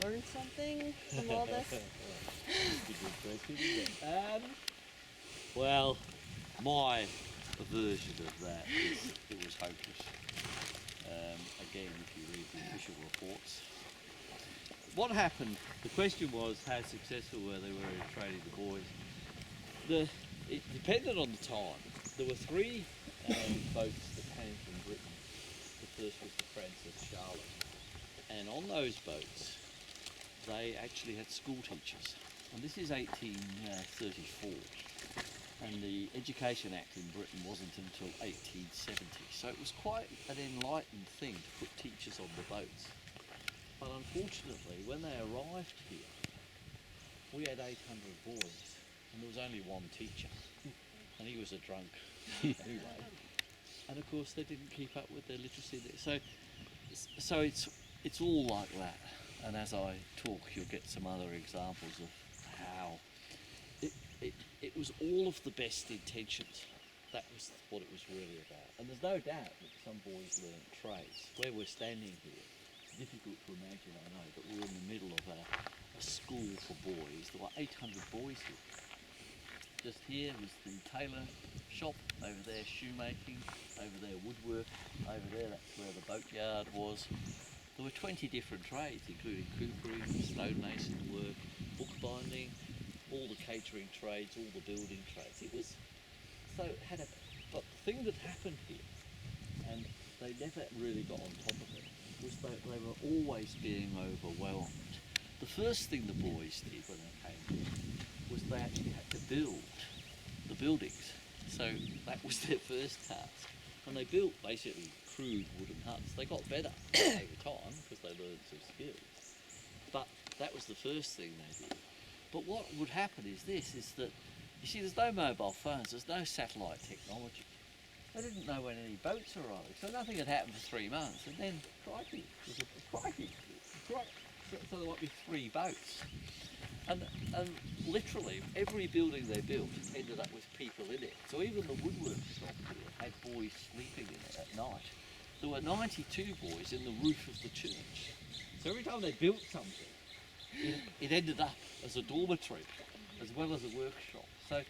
learn something from all this? That's a good question, isn't it? Well, my version of that is it was hopeless. Again, if you read the official reports. What happened, the question was how successful were they in training the boys. It depended on the time. There were three boats that came from Britain. The first was the Francis Charlotte. And on those boats, they actually had school teachers. And this is 1834. And the Education Act in Britain wasn't until 1870. So it was quite an enlightened thing to put teachers on the boats. But unfortunately, when they arrived here, we had 800 boys, and there was only one teacher, and he was a drunk anyway. And of course, they didn't keep up with their literacy. So it's all like that. And as I talk, you'll get some other examples of how it was all of the best intentions. That was what it was really about. And there's no doubt that some boys learned trades. Where we're standing here, it's difficult to imagine, I know, but we're in the middle of a school for boys. There were 800 boys here. Just here was the tailor shop, over there shoemaking, over there woodwork, over there that's where the boatyard was. There were 20 different trades, including coopering, stonemason work, bookbinding, all the catering trades, all the building trades. It was so but the thing that happened here, and they never really got on top of it, was that they were always being overwhelmed. The first thing the boys did when they came here was they actually had to build the buildings. So that was their first task. And they built basically crude wooden huts. They got better over time because they learned some skills. But that was the first thing they did. But what would happen is that, you see, there's no mobile phones, there's no satellite technology. They didn't know when any boats were arriving, so nothing had happened for 3 months. And then, crikey, so there might be 3 boats. And literally, every building they built ended up with people in it. So even the woodwork shop here had boys sleeping in it at night. There were 92 boys in the roof of the church. So every time they built something, it ended up as a dormitory as well as a workshop. So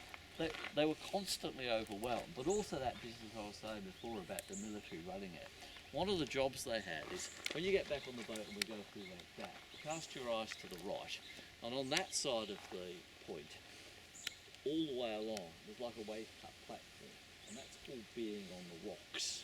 they were constantly overwhelmed. But also that business I was saying before about the military running it. One of the jobs they had is, when you get back on the boat and we go through that gap, cast your eyes to the right, and on that side of the point, all the way along, there's like a wave cut platform, and that's called being on the rocks.